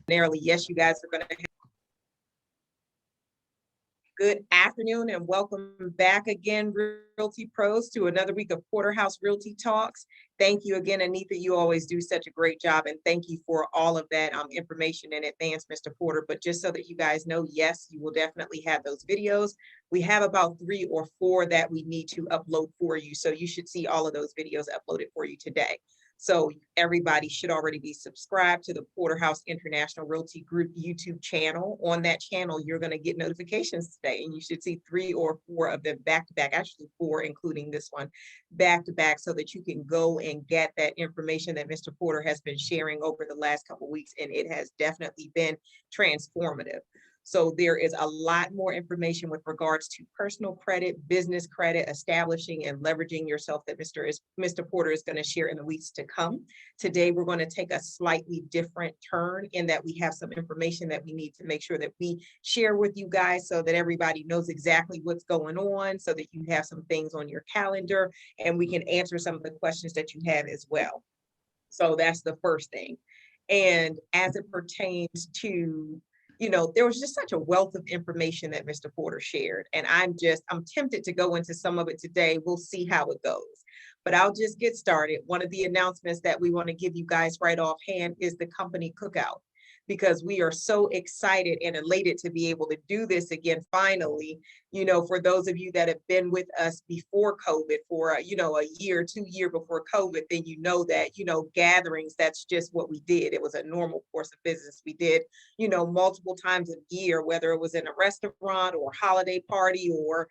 Narrowly, yes, you guys are going to have good afternoon and welcome back again, Realty Pros, to another week of Porterhouse Realty Talks. Thank you again, Anita. You always do such a great job, and thank you for all of that information in advance, Mr. Porter. But just so that you guys know, yes, you will definitely have those videos. We have about 3 or 4 that we need to upload for you, so you should see all of those videos uploaded for you today. So everybody should already be subscribed to the Porterhouse International Realty Group YouTube channel. On that channel, you're going to get notifications today, and you should see 3 or 4 of them back to back, actually 4, including this one, back to back, so that you can go and get that information that Mr. Porter has been sharing over the last couple of weeks, and it has definitely been transformative. So there is a lot more information with regards to personal credit, business credit, establishing and leveraging yourself that Mr. Porter is going to share in the weeks to come. Today, we're going to take a slightly different turn in that we have some information that we need to make sure that we share with you guys so that everybody knows exactly what's going on, so that you have some things on your calendar and we can answer some of the questions that you have as well. So that's the first thing. And as it pertains to, there was just such a wealth of information that Mr. Porter shared. And I'm tempted to go into some of it today. We'll see how it goes. But I'll just get started. One of the announcements that we want to give you guys right offhand is the company Cookout, because we are so excited and elated to be able to do this again finally. For those of you that have been with us before COVID for, a year, 2 years before COVID, then that, gatherings, that's just what we did. It was a normal course of business. We did, multiple times a year, whether it was in a restaurant or holiday party or,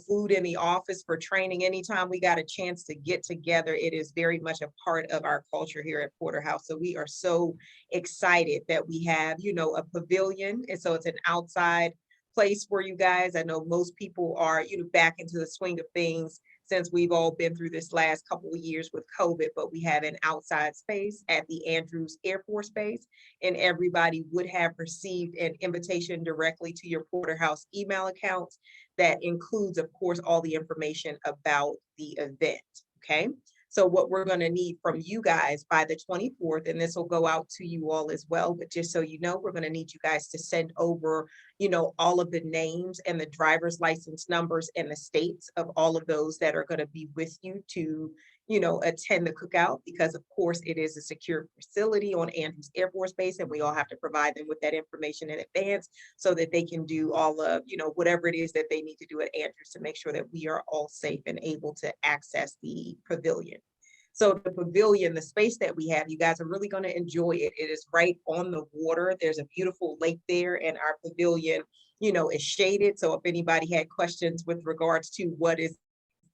food in the office for training. Anytime we got a chance to get together, it is very much a part of our culture here at Porterhouse. So we are so excited that we have, a pavilion. And so it's an outside place for you guys. I know most people are, back into the swing of things since we've all been through this last couple of years with COVID, but we have an outside space at the Andrews Air Force Base, and everybody would have received an invitation directly to your Porterhouse email accounts. That includes, of course, all the information about the event. Okay. So what we're going to need from you guys by the 24th, and this will go out to you all as well, but just so you know, we're going to need you guys to send over, all of the names and the driver's license numbers and the states of all of those that are going to be with you to, attend the cookout, because of course it is a secure facility on Andrews Air Force Base, and we all have to provide them with that information in advance so that they can do all of, whatever it is that they need to do at Andrews to make sure that we are all safe and able to access the pavilion. So the pavilion, the space that we have, you guys are really going to enjoy it. It is right on the water. There's a beautiful lake there, and our pavilion, is shaded. So if anybody had questions with regards to what is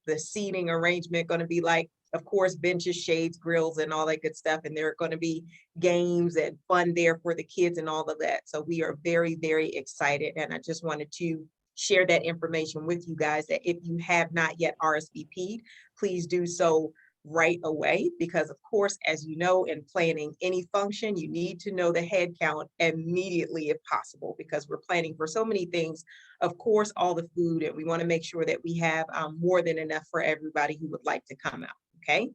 the seating arrangement going to be like, of course, benches, shades, grills, and all that good stuff. And there are going to be games and fun there for the kids and all of that. So we are very, very excited. And I just wanted to share that information with you guys, that if you have not yet RSVP'd, please do so right away, because of course, as you know, in planning any function, you need to know the head count immediately if possible, because we're planning for so many things. Of course, all the food, and we want to make sure that we have more than enough for everybody who would like to come out. Okay.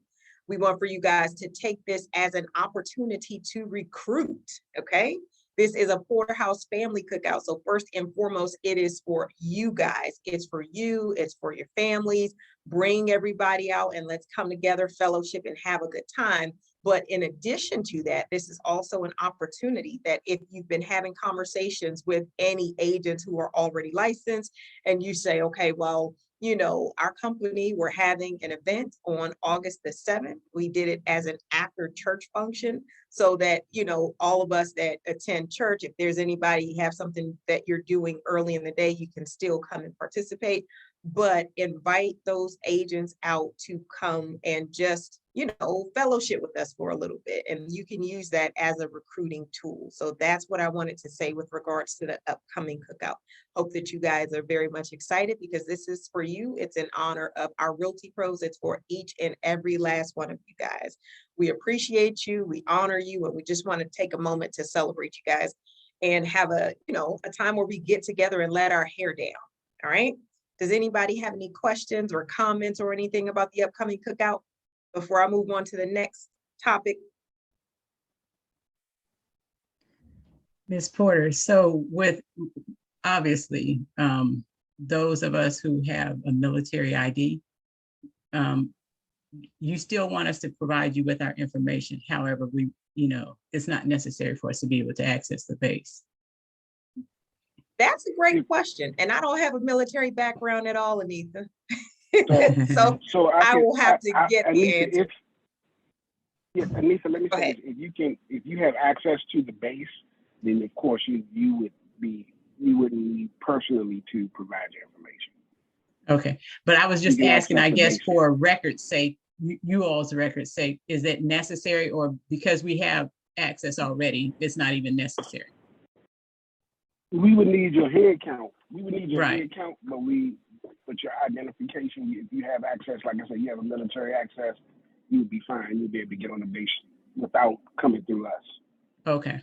We want for you guys to take this as an opportunity to recruit. Okay. This is a Porterhouse family cookout. So first and foremost, it is for you guys. It's for you. It's for your families. Bring everybody out and let's come together, fellowship, and have a good time. But in addition to that, this is also an opportunity that if you've been having conversations with any agents who are already licensed and you say, okay, well, our company, we're having an event on August the 7th. We did it as an after church function so that, all of us that attend church, if there's anybody, you have something that you're doing early in the day, you can still come and participate, but invite those agents out to come and just, fellowship with us for a little bit. And you can use that as a recruiting tool. So that's what I wanted to say with regards to the upcoming cookout. Hope that you guys are very much excited, because this is for you. It's in honor of our Realty Pros. It's for each and every last one of you guys. We appreciate you. We honor you. And we just want to take a moment to celebrate you guys and have a time where we get together and let our hair down. All right. Does anybody have any questions or comments or anything about the upcoming cookout before I move on to the next topic? Ms. Porter, so with obviously those of us who have a military ID, um, you still want us to provide you with our information. However, it's not necessary for us to be able to access the base. That's a great question. And I don't have a military background at all, Anita. So I will have to get the answer. Anissa, let me Go say ahead. this: if you have access to the base, then of course you wouldn't need personally to provide your information. Okay, but I was just asking, I guess, base. for record's sake, you all's record's sake, is it necessary, or because we have access already, it's not even necessary? We would need your head count. We would need your Right. head count, but your identification, if you have access, like I said, you have a military access, you would be fine. You'd be able to get on the base without coming through us. Okay.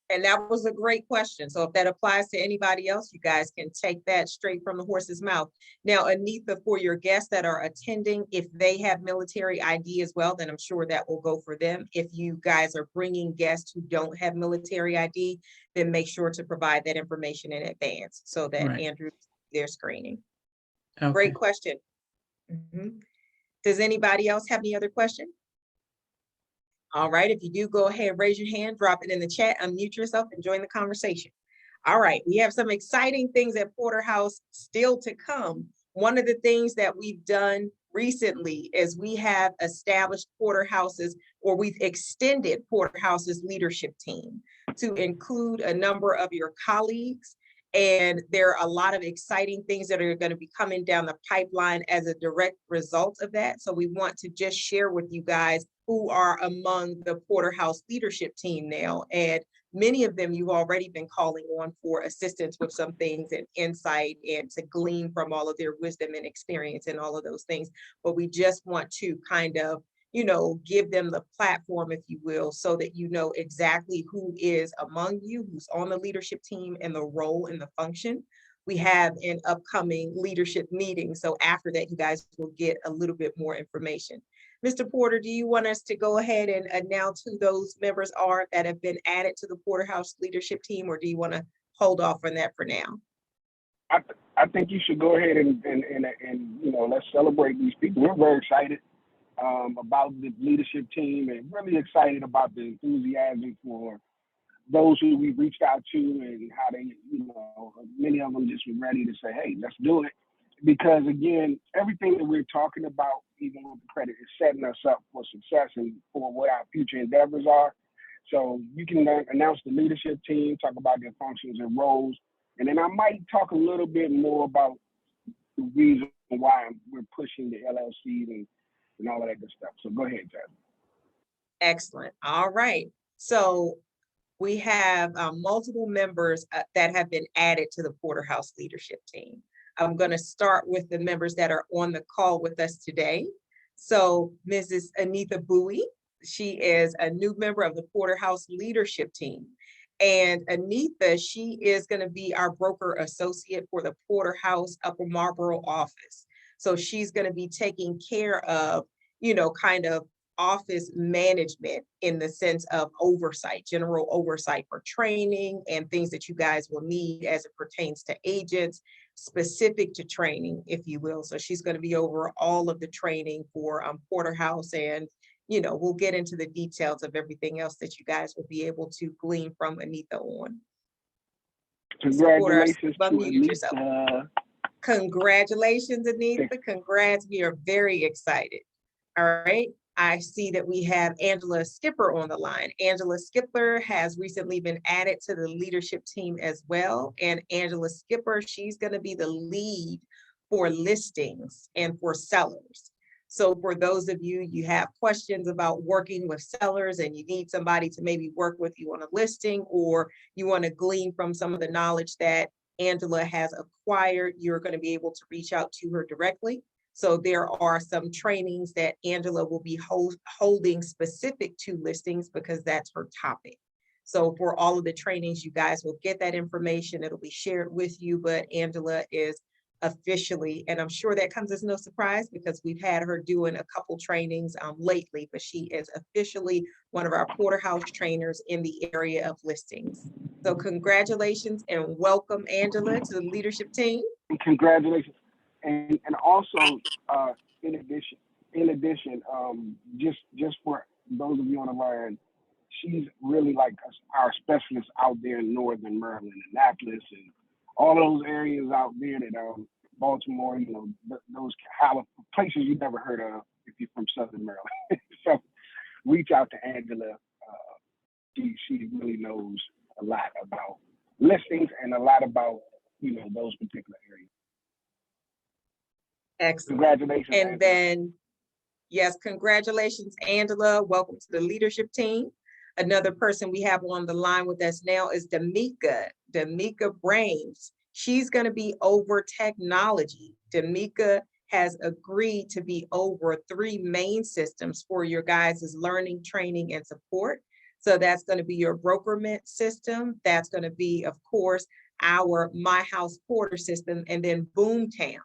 And that was a great question. So if that applies to anybody else, you guys can take that straight from the horse's mouth. Now, Anita, for your guests that are attending, if they have military ID as well, then I'm sure that will go for them. If you guys are bringing guests who don't have military ID, then make sure to provide that information in advance so that Right. Andrew, their screening. Okay. Great question. Mhm. Does anybody else have any other question? All right, if you do, go ahead, raise your hand, drop it in the chat, unmute yourself and join the conversation. All right, we have some exciting things at Porterhouse still to come. One of the things that we've done recently is we have established Porterhouse's, or we've extended Porterhouse's leadership team to include a number of your colleagues. And there are a lot of exciting things that are going to be coming down the pipeline as a direct result of that. So we want to just share with you guys who are among the Porterhouse leadership team now. And many of them you've already been calling on for assistance with some things and insight and to glean from all of their wisdom and experience and all of those things. But we just want to kind of, give them the platform, if you will, so that you know exactly who is among you, who's on the leadership team and the role and the function. We have an upcoming leadership meeting. So after that, you guys will get a little bit more information. Mr. Porter, do you want us to go ahead and announce who those members are that have been added to the Porterhouse leadership team, or do you want to hold off on that for now? I think you should go ahead and let's celebrate these people. We're very excited about the leadership team and really excited about the enthusiasm for those who we've reached out to and how they, many of them just were ready to say, hey, let's do it. Because again, everything that we're talking about, even with the credit, is setting us up for success and for what our future endeavors are. So you can announce the leadership team, talk about their functions and roles, and then I might talk a little bit more about the reason why we're pushing the LLC and all of that good stuff. So go ahead, Jasmine. Excellent. All right. So we have multiple members that have been added to the Porterhouse leadership team. I'm going to start with the members that are on the call with us today. So Mrs. Anita Bowie, she is a new member of the Porterhouse leadership team. And Anita, she is going to be our broker associate for the Porterhouse Upper Marlboro office. So she's going to be taking care of, kind of office management in the sense of oversight, general oversight for training and things that you guys will need as it pertains to agents, specific to training, if you will. So she's going to be over all of the training for Porterhouse, and we'll get into the details of everything else that you guys will be able to glean from Anita on. Congratulations to Anita. Congratulations, Anita. Congrats. We are very excited. All right. I see that we have Angela Skipper on the line. Angela Skipper has recently been added to the leadership team as well. And Angela Skipper, she's going to be the lead for listings and for sellers. So for those of you, you have questions about working with sellers and you need somebody to maybe work with you on a listing, or you want to glean from some of the knowledge that Angela has acquired, you're going to be able to reach out to her directly. So there are some trainings that Angela will be holding specific to listings because that's her topic. So for all of the trainings, you guys will get that information. It'll be shared with you, but Angela is officially, and I'm sure that comes as no surprise because we've had her doing a couple trainings lately, but she is officially one of our porterhouse trainers in the area of listings. So congratulations and welcome, Angela, to the leadership team. Congratulations. And also, in addition, just for those of you on the line, she's really like our specialist out there in Northern Maryland, Annapolis, and all those areas out there that Baltimore, you know, those places you never heard of if you're from Southern Maryland. So reach out to Angela. She really knows a lot about listings and a lot about, you know, those particular areas. Excellent. Congratulations. And Angela. then, yes, congratulations, Angela. Welcome to the leadership team. Another person we have on the line with us now is Damika Brames. She's going to be over technology. Damika has agreed to be over 3 main systems for your guys' learning, training, and support. So that's going to be your Brokerage system. That's going to be, of course, our My House Porter system, and then Boomtown.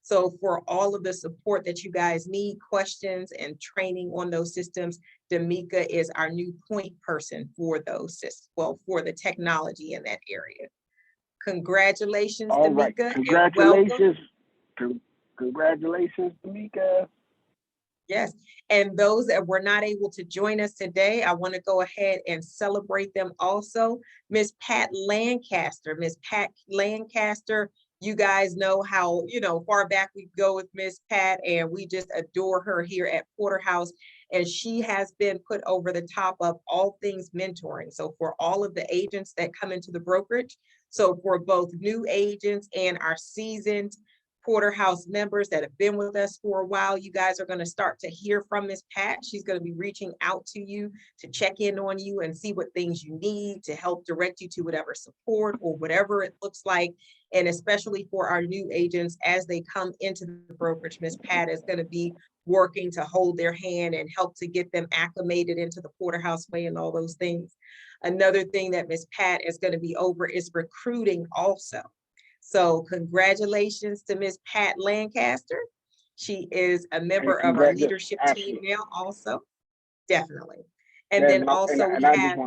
So for all of the support that you guys need, questions and training on those systems, Damika is our new point person for those systems, well, for the technology in that area. Congratulations, All Damika. right. Congratulations. Congratulations, Damika. Yes, and those that were not able to join us today, I want to go ahead and celebrate them also. Miss Pat Lancaster. Miss Pat Lancaster, you guys know how, you know, far back we go with Miss Pat, and we just adore her here at Porterhouse. And she has been put over the top of all things mentoring. So for all of the agents that come into the brokerage, so for both new agents and our seasoned Porterhouse members that have been with us for a while, you guys are going to start to hear from Miss Pat. She's going to be reaching out to you to check in on you and see what things you need to help direct you to whatever support or whatever it looks like. And especially for our new agents, as they come into the brokerage, Miss Pat is going to be working to hold their hand and help to get them acclimated into the Porterhouse way and all those things. Another thing that Miss Pat is going to be over is recruiting also. So congratulations to Miss Pat Lancaster. She is a member of our leadership team now also. Definitely. And then also we have.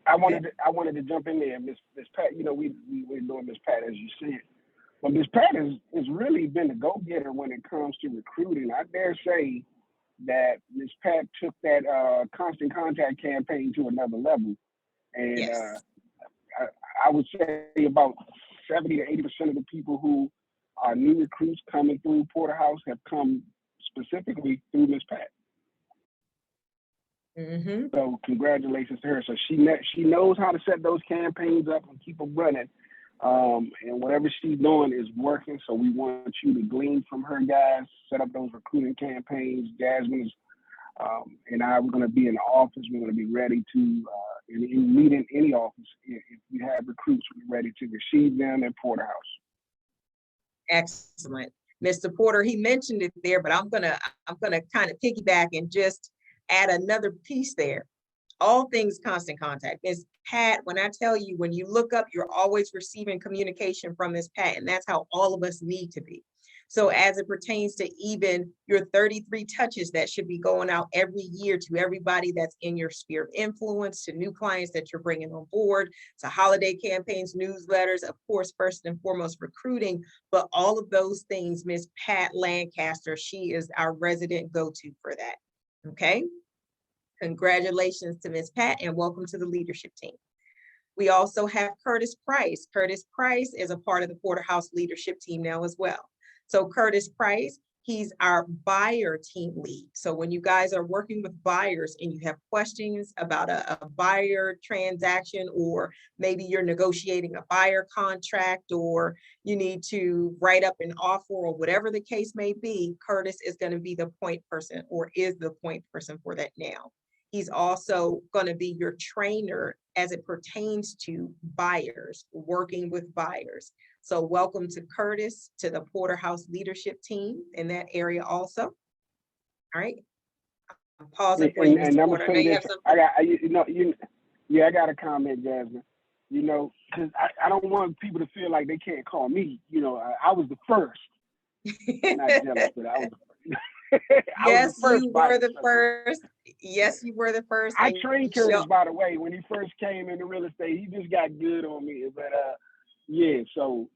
I wanted to jump in there, Miss Pat. You know, we're doing Miss Pat, as you said. But Miss Pat has really been a go-getter when it comes to recruiting. I dare say that Miss Pat took that constant contact campaign to another level. And yes. I would say about 70 to 80% of the people who are new recruits coming through Porterhouse have come specifically through Miss Pat. Mm-hmm. So congratulations to her. So she knows how to set those campaigns up and keep them running. And whatever she's doing is working. So we want you to glean from her, guys. Set up those recruiting campaigns. Jasmine and I, we're going to be in the office. We're going to be ready to meet in any office. If you have recruits, we're ready to receive them at Porterhouse. Excellent. Mr. Porter, he mentioned it there, but I'm gonna kind of piggyback and just add another piece there. All things constant contact. Ms. Pat, when I tell you, when you look up, you're always receiving communication from Ms. Pat, and that's how all of us need to be. So as it pertains to even your 33 touches that should be going out every year to everybody that's in your sphere of influence, to new clients that you're bringing on board, to holiday campaigns, newsletters, of course, first and foremost, recruiting, but all of those things, Ms. Pat Lancaster, she is our resident go-to for that, okay? Congratulations to Ms. Pat and welcome to the leadership team. We also have Curtis Price. Curtis Price is a part of the Porterhouse leadership team now as well. So Curtis Price, he's our buyer team lead. So when you guys are working with buyers and you have questions about a buyer transaction, or maybe you're negotiating a buyer contract, or you need to write up an offer, or whatever the case may be, Curtis is going to be the point person, or is the point person for that now. He's also going to be your trainer as it pertains to buyers, working with buyers. So welcome to Curtis, to the Porterhouse leadership team in that area also. All right. I'm pausing for you, Mr. Porter. I know you have something. I got a comment, Jasmine. you know, because I don't want people to feel like they can't call me. You know, I was the first. I'm not jealous, but I was the first. I was Yes, the first you body were the instructor. first. Yes, you were the first. I And trained you Curtis, by the way, when he first came into real estate. He just got good on me. But yeah, so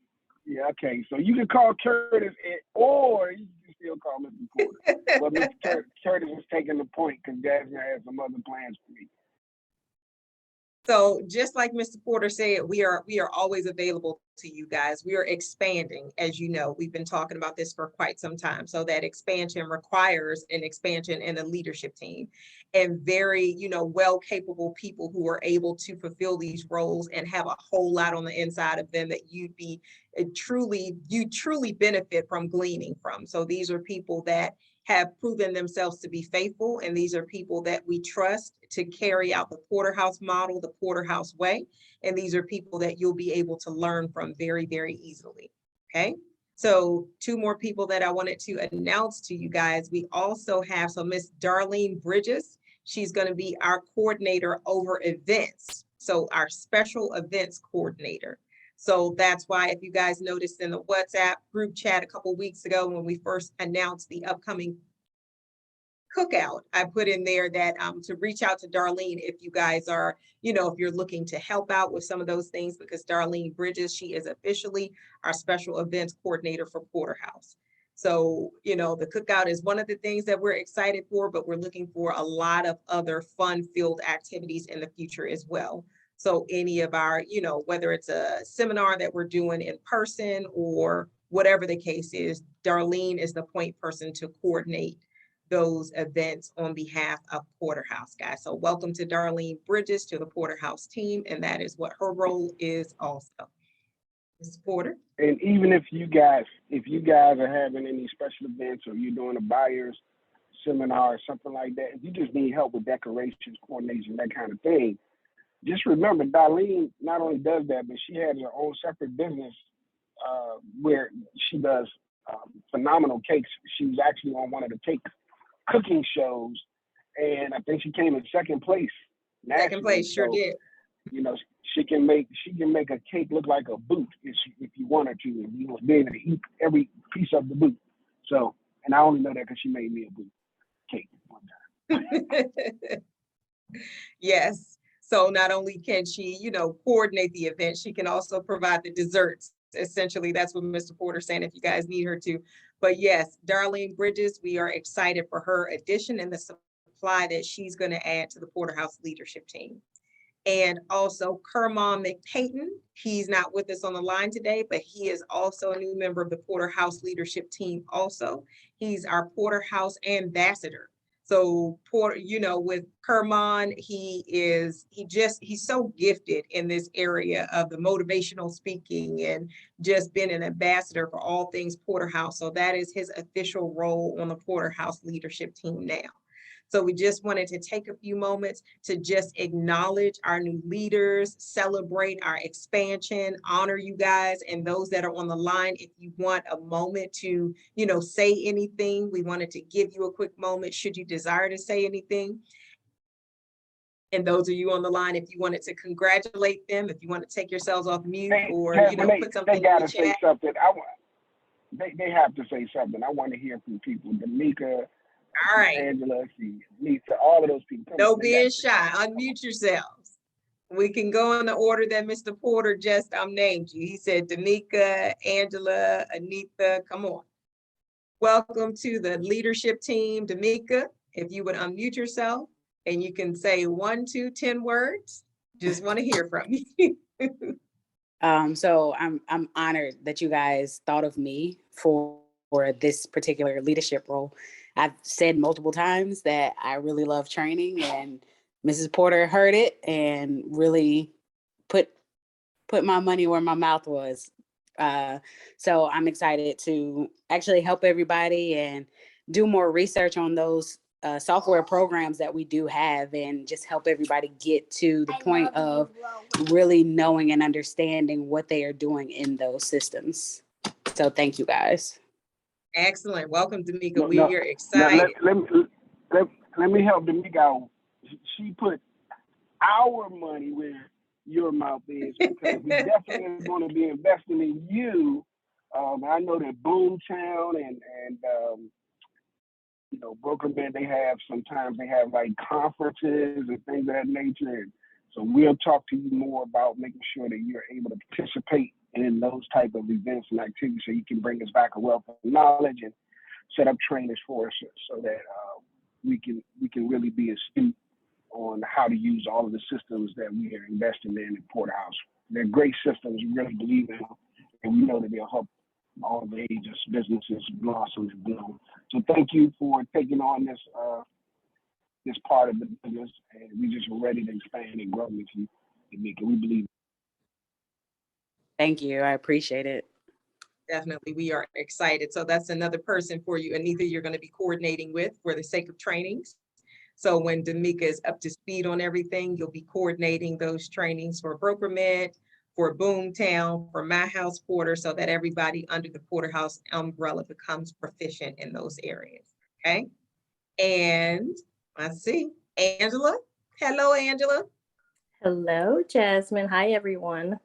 yeah, okay. So you can call Curtis, or you can still call Mr. Porter. But Mr. Curtis is taking the point because Jasmine has some other plans for me. So just like Mr. Porter said, we are always available to you guys. We are expanding, as you know. We've been talking about this for quite some time. So that expansion requires an expansion in the leadership team and very, well capable people who are able to fulfill these roles and have a whole lot on the inside of them that you truly benefit from gleaning from. So these are people that have proven themselves to be faithful. And these are people that we trust to carry out the Porterhouse model, the Porterhouse way. And these are people that you'll be able to learn from very, very easily. Okay. So 2 more people that I wanted to announce to you guys. We also have, so Miss Darlene Bridges, she's going to be our coordinator over events. So our special events coordinator. So that's why, if you guys noticed in the WhatsApp group chat a couple weeks ago when we first announced the upcoming cookout, I put in there that to reach out to Darlene if you guys are, if you're looking to help out with some of those things, because Darlene Bridges, she is officially our special events coordinator for Porterhouse. So, the cookout is one of the things that we're excited for, but we're looking for a lot of other fun-filled activities in the future as well. So any of our, whether it's a seminar that we're doing in person or whatever the case is, Darlene is the point person to coordinate those events on behalf of Porterhouse, guys. So welcome to Darlene Bridges to the Porterhouse team, and that is what her role is also. Mrs. Porter. And even if you guys are having any special events or you're doing a buyer's seminar or something like that, if you just need help with decorations, coordination, that kind of thing, just remember, Darlene not only does that, but she has her own separate business where she does phenomenal cakes. She was actually on one of the cake cooking shows, and I think she came in second place. Second place, sure did. She can make a cake look like a boot if you want her to, and you will be able to eat every piece of the boot. So, and I only know that because she made me a boot cake one time. Yes. So not only can she, coordinate the event, she can also provide the desserts. Essentially, that's what Mr. Porter's saying if you guys need her to. But yes, Darlene Bridges, we are excited for her addition and the supply that she's going to add to the Porterhouse leadership team. And also Kermon McPayton, he's not with us on the line today, but he is also a new member of the Porterhouse leadership team also. He's our Porterhouse ambassador. So Porter, with Kermon, he's so gifted in this area of the motivational speaking and just been an ambassador for all things Porterhouse. So that is his official role on the Porterhouse leadership team now. So we just wanted to take a few moments to just acknowledge our new leaders, celebrate our expansion, honor you guys, and those that are on the line. If you want a moment to, say anything, we wanted to give you a quick moment should you desire to say anything. And those of you on the line, if you wanted to congratulate them, if you want to take yourselves off mute or, put something in the chat. Say something. They have to say something. I want to hear from people. Danica, all right, Angela, Lisa, all of those people. No being shy. Unmute yourselves. We can go in the order that Mr. Porter just named you. He said Danica, Angela, Anita. Come on. Welcome to the leadership team, Danica. If you would unmute yourself and you can say 1, 2, 10 words. Just want to hear from you. So I'm honored that you guys thought of me for this particular leadership role. I've said multiple times that I really love training, and Mrs. Porter heard it and really put my money where my mouth was. So I'm excited to actually help everybody and do more research on those software programs that we do have, and just help everybody get to the point of really knowing and understanding what they are doing in those systems. So thank you guys. Excellent. Welcome, Danica. We are excited. Let me help Danica out. She put our money where your mouth is, because we definitely going to be investing in you. I know that Boomtown and Brokerage, sometimes they have like conferences and things of that nature. And so we'll talk to you more about making sure that you're able to participate in those type of events and activities, so you can bring us back a wealth of knowledge and set up trainers for us, so that we can really be astute on how to use all of the systems that we are investing in Porterhouse. They're great systems. We really believe in them, and we know that they'll help all the ages businesses blossom and bloom. So thank you for taking on this part of the business, and we just ready to expand and grow with you, Tamika. We believe. Thank you. I appreciate it. Definitely, we are excited. So that's another person for you, Anita, you're going to be coordinating with for the sake of trainings. So when Damika is up to speed on everything, you'll be coordinating those trainings for Brokerage, for Boomtown, for My House Porter, so that everybody under the Porterhouse umbrella becomes proficient in those areas. Okay. And let's see, Angela. Hello, Angela. Hello, Jasmine. Hi, everyone.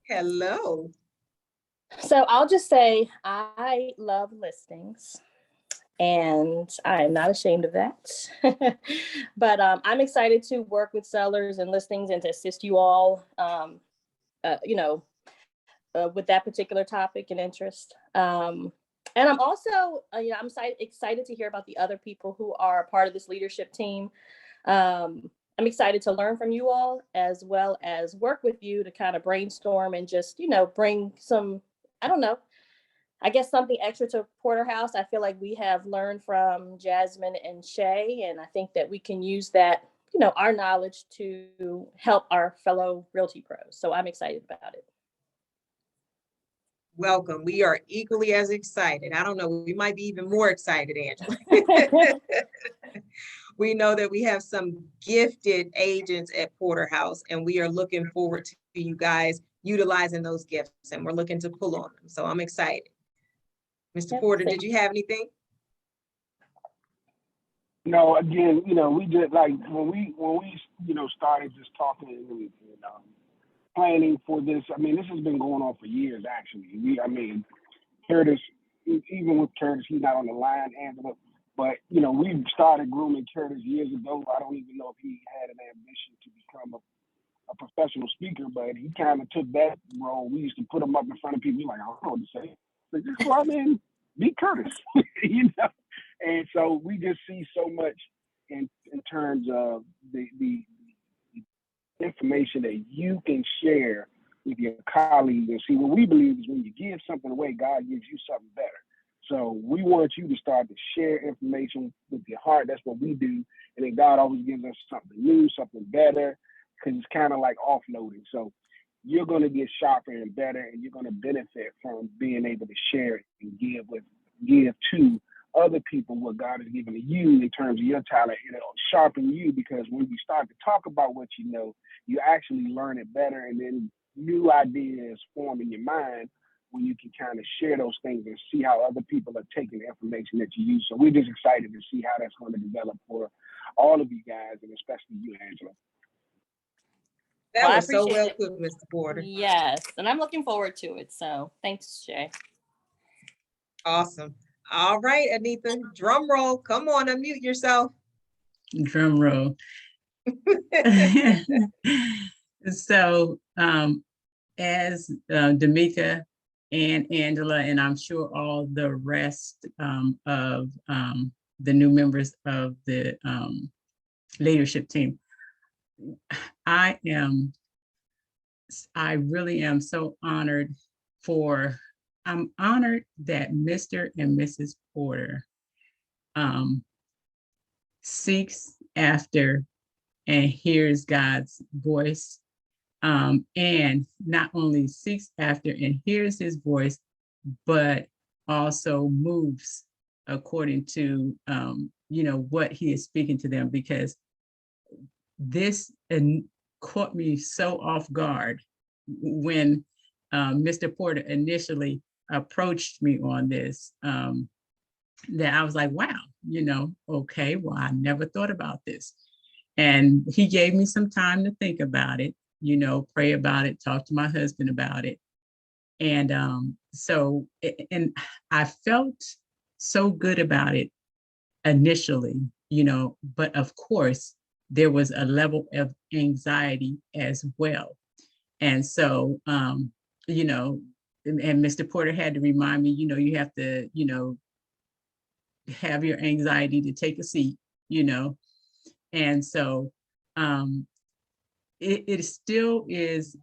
Hello. So I'll just say I love listings, and I'm not ashamed of that. But I'm excited to work with sellers and listings and to assist you all, with that particular topic and interest. And I'm also, I'm excited to hear about the other people who are part of this leadership team. I'm excited to learn from you all, as well as work with you to kind of brainstorm and just, bring some, I guess something extra to Porterhouse. I feel like we have learned from Jasmine and Shay, and I think that we can use that, our knowledge to help our fellow Realty pros. So I'm excited about it. Welcome. We are equally as excited. I don't know, we might be even more excited, Angela. We know that we have some gifted agents at Porterhouse, and we are looking forward to you guys utilizing those gifts, and we're looking to pull on them. So I'm excited. Mr. Porter, did you have anything? No, again, we just like when we started just talking and planning for this. I mean, this has been going on for years, actually. Curtis, even with Curtis, he's not on the line, Angela, but we started grooming Curtis years ago. I don't even know if he had an ambition to become a professional speaker, but he kind of took that role. We used to put him up in front of people. Like, I don't know what to say. Like, just go out there and be Curtis, And so we just see so much in terms of the information that you can share with your colleagues. And see, what we believe is when you give something away, God gives you something better. So we want you to start to share information with your heart. That's what we do. And then God always gives us something new, something better, because it's kind of like offloading. So you're going to get sharper and better, and you're going to benefit from being able to share it and give to other people what God has given to you in terms of your talent. It'll sharpen you, because when you start to talk about what you know, you actually learn it better, and then new ideas form in your mind when you can kind of share those things and see how other people are taking the information that you use. So we're just excited to see how that's going to develop for all of you guys, and especially you, Angela. That was so well put, Mr. Porter. Yes, and I'm looking forward to it. So thanks, Shay. Awesome. All right, Anita, drum roll. Come on, unmute yourself. Drum roll. So as Damika and Angela, and I'm sure all the rest of the new members of the leadership team, I really am so honored I'm honored that Mr. and Mrs. Porter seeks after and hears God's voice, and not only seeks after and hears his voice, but also moves according to what he is speaking to them, because this caught me so off guard when Mr. Porter initially approached me on this, that I was like, wow, okay, well, I never thought about this. And he gave me some time to think about it. pray about it, talk to my husband about it. And and I felt so good about it initially, but of course, there was a level of anxiety as well. And so, and Mr. Porter had to remind me, you have to, have your anxiety to take a seat, and so it still is,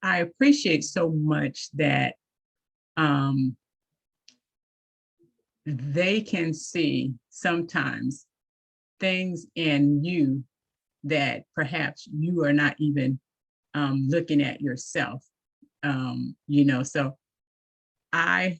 I appreciate so much that they can see sometimes things in you that perhaps you are not even looking at yourself. So I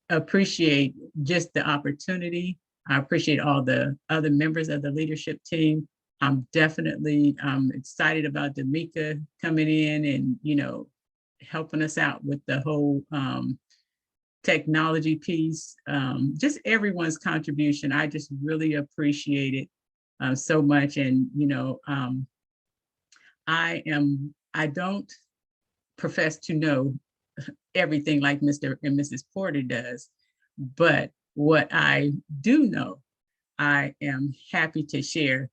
appreciate just the opportunity. I appreciate all the other members of the leadership team. I'm definitely excited about Damika coming in and, helping us out with the whole technology piece. Just everyone's contribution. I just really appreciate it so much. And, I don't profess to know everything like Mr. and Mrs. Porter does, but what I do know, I am happy to share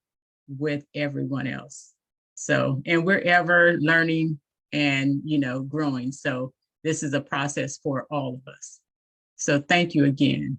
with everyone else. So, and we're ever learning and, growing. So this is a process for all of us. So thank you again.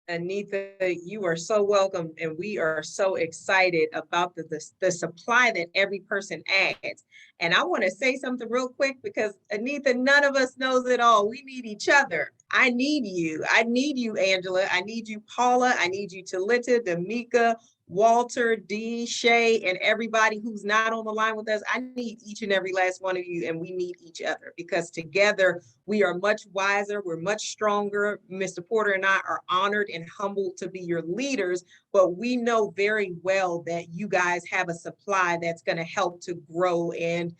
Anita, you are so welcome, and we are so excited about the supply that every person adds. And I want to say something real quick, because Anita, none of us knows it all. We need each other. I need you. I need you, Angela. I need you, Paula. I need you, Talita, Damika, Walter, Dee, Shay, and everybody who's not on the line with us. I need each and every last one of you, and we need each other, because together we are much wiser, we're much stronger. Mr. Porter and I are honored and humbled to be your leaders, but we know very well that you guys have a supply that's going to help to grow and,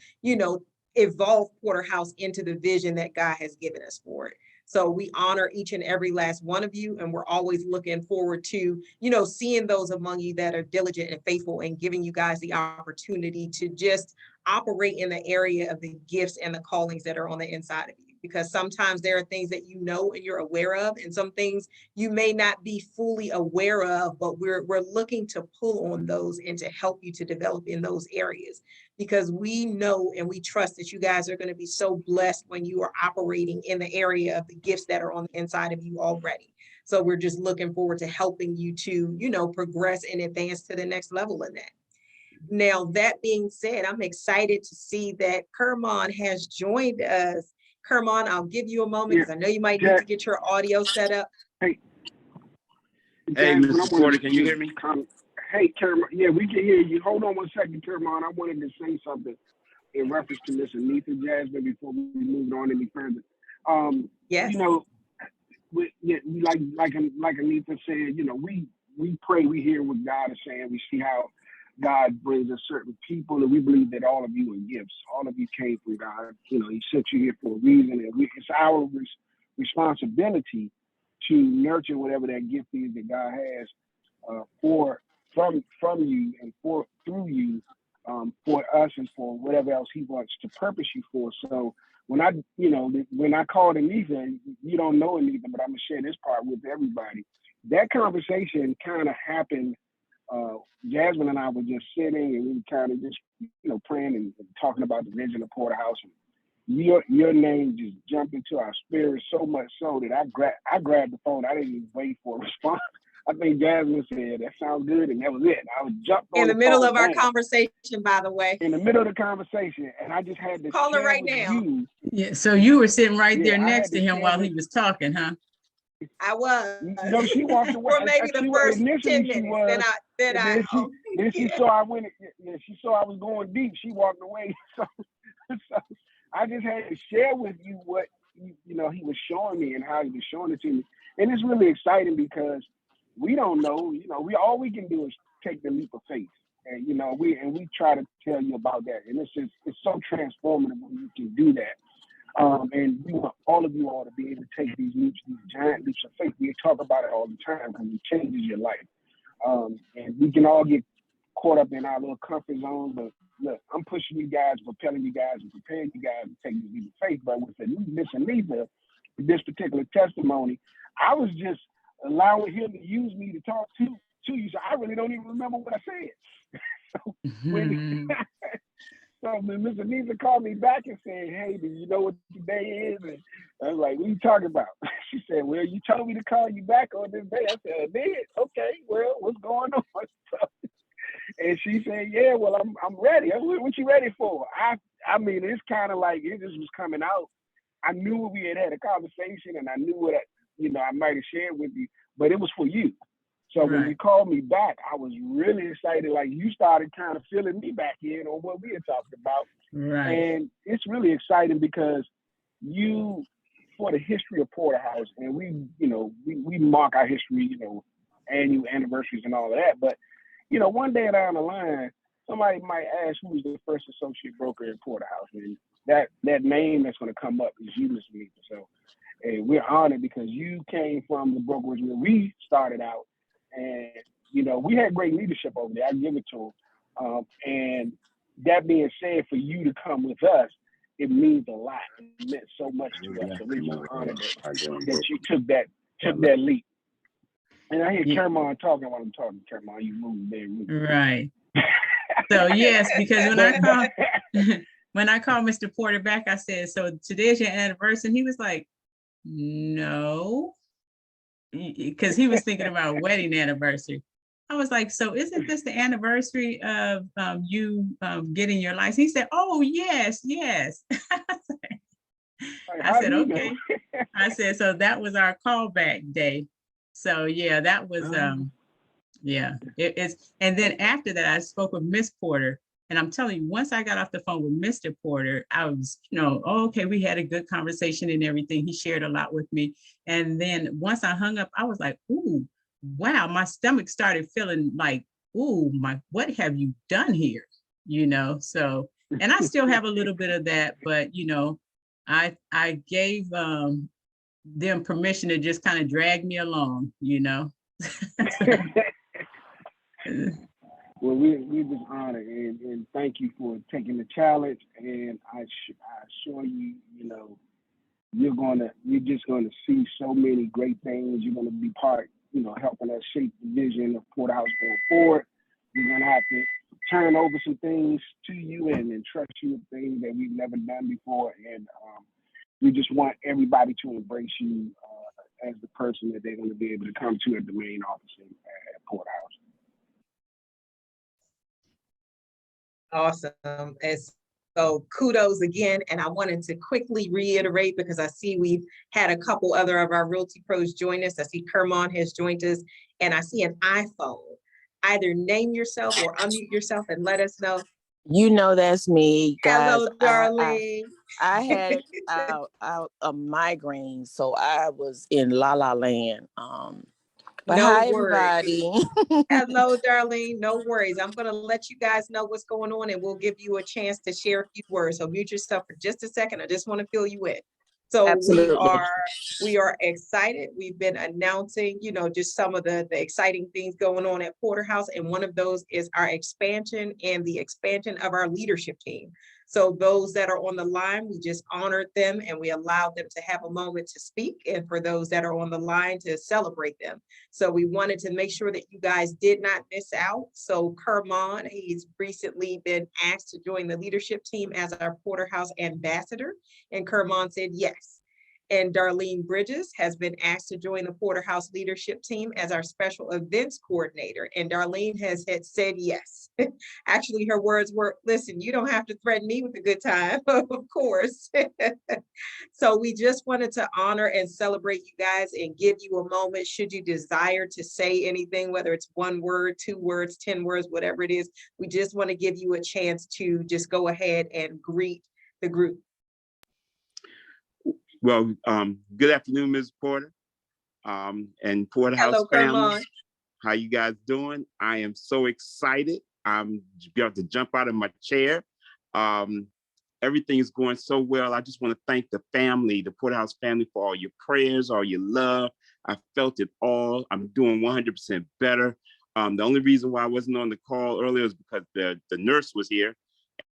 evolve Porterhouse into the vision that God has given us for it. So we honor each and every last one of you, and we're always looking forward to, seeing those among you that are diligent and faithful, and giving you guys the opportunity to just operate in the area of the gifts and the callings that are on the inside of you. Because sometimes there are things that and you're aware of, and some things you may not be fully aware of, but we're looking to pull on those and to help you to develop in those areas, because we know and we trust that you guys are going to be so blessed when you are operating in the area of the gifts that are on the inside of you already. So we're just looking forward to helping you to, progress and advance to the next level in that. Now, that being said, I'm excited to see that Kermon has joined us. Kermon, I'll give you a moment, because I know you might need to get your audio set up. Hey, Mrs. Porter, can you hear me? Hey, Kermon. Yeah, we can hear you. Hold on one second, Kermon. I wanted to say something in reference to Miss Anita Jasmine before we moved on any further. Yes. Like Anita said, we pray, we hear what God is saying, we see how God brings us certain people, and we believe that all of you are gifts. All of you came from God. He sent you here for a reason, and it's our responsibility to nurture whatever that gift is that God has from you and through you, for us and for whatever else He wants to purpose you for. So when I called Anita, you don't know Anita, but I'm gonna share this part with everybody. That conversation kind of happened. Jasmine and I were just sitting, and we were kind of just, praying and talking about the vision of Porterhouse. And your name just jumped into our spirit so much so that I grabbed the phone. I didn't even wait for a response. I think Jasmine said, "That sounds good," and that was it. I was jumped on in the middle of our bang. conversation, by the way. In the middle of the conversation, and I just had to call her right with now. You. Yeah, so you were sitting right there I next had to him while he with- was talking, huh? I was. No, she walked away. For maybe the first 10 minutes. Then she saw I went. Yeah, she saw I was going deep. She walked away. So I just had to share with you what he was showing me and how he was showing it to me, and it's really exciting because we don't know. We all we can do is take the leap of faith, and we try to tell you about that, and it's so transformative when you can do that. And we want all of you all to be able to take these leaps, these giant leaps of faith. We talk about it all the time because it changes your life. And we can all get caught up in our little comfort zone. But look, I'm pushing you guys, propelling you guys, and preparing you guys to take this leap of faith. But with Miss Anita, this particular testimony, I was just allowing him to use me to talk to you. So I really don't even remember what I said. So when so Miss Anita called me back and said, "Hey, do you know what today is?" And I was like, "What are you talking about?" She said, "Well, you told me to call you back on this day." I said, "I did. Okay, well, what's going on?" So, and she said, "Yeah, well, I'm ready." I said, "What you ready for?" I mean, it's kind of like it just was coming out. I knew we had a conversation, and I knew what I might have shared with you, but it was for you. So when you called me back, I was really excited. Like you started kind of filling me back in on what we had talked about. Right. And it's really exciting because you, for the history of Porterhouse, and we mark our history, annual anniversaries and all of that. But, one day down the line, somebody might ask who's the first associate broker in Porterhouse. And that name that's going to come up is you, Ms. Anita. So we're honored because you came from the brokerage where we started out. And, we had great leadership over there. I give it to them. And that being said, for you to come with us, it means a lot. It meant so much to us. So we're just honored that you took that leap. And I hear Kermon talking while I'm talking. Kermon, you move there. Right. So yes, because when I called Mr. Porter back, I said, "So today's your anniversary." And he was like, "No," because he was thinking about wedding anniversary. I was like, "So isn't this the anniversary of you getting your license?" He said, "Oh, yes." I said, "Okay." I said, "So that was our callback day." So yeah, that was it's. And then after that, I spoke with Miss Porter, and I'm telling you, once I got off the phone with Mr. Porter, I was, okay, we had a good conversation and everything. He shared a lot with me. And then once I hung up, I was like, "Ooh, wow," my stomach started feeling like, "Ooh, what have you done here?" So, and I still have a little bit of that, but I gave them permission to just kind of drag me along. Well, we just honored and thank you for taking the challenge. And I assure you, you're just gonna see so many great things. You're gonna be part, helping us shape the vision of Porterhouse going forward. We're gonna have to turn over some things to you and entrust you with things that we've never done before. And we just want everybody to embrace you as the person that they're going to be able to come to at the main office at Porterhouse. Awesome. And so kudos again. And I wanted to quickly reiterate because I see we've had a couple other of our Realty pros join us. I see Kermon has joined us and I see an iPhone. Either name yourself or unmute yourself and let us know. That's me, guys. Hello, darling. I had a migraine, so I was in La La Land. But No hi, worries. everybody. Hello, Darlene. No worries. I'm going to let you guys know what's going on and we'll give you a chance to share a few words. So mute yourself for just a second. I just want to fill you in. So Absolutely. we are excited. We've been announcing, just some of the exciting things going on at Porterhouse. And one of those is our expansion and the expansion of our leadership team. So those that are on the line, we just honored them and we allowed them to have a moment to speak. And for those that are on the line to celebrate them. So we wanted to make sure that you guys did not miss out. So Kermon, he's recently been asked to join the leadership team as our Porterhouse ambassador. And Kermon said yes. And Darlene Bridges has been asked to join the Porterhouse leadership team as our special events coordinator. And Darlene had said yes. Actually, her words were, "Listen, you don't have to threaten me with a good time," of course. So we just wanted to honor and celebrate you guys and give you a moment should you desire to say anything, whether it's 1 word, 2 words, 10 words, whatever it is. We just want to give you a chance to just go ahead and greet the group. Well, good afternoon, Ms. Porter, and Porterhouse Hello, family. How you guys doing? I am so excited. I'm about to jump out of my chair. Everything is going so well. I just want to thank the family, the Porterhouse family, for all your prayers, all your love. I felt it all. I'm doing 100% better. The only reason why I wasn't on the call earlier is because the nurse was here.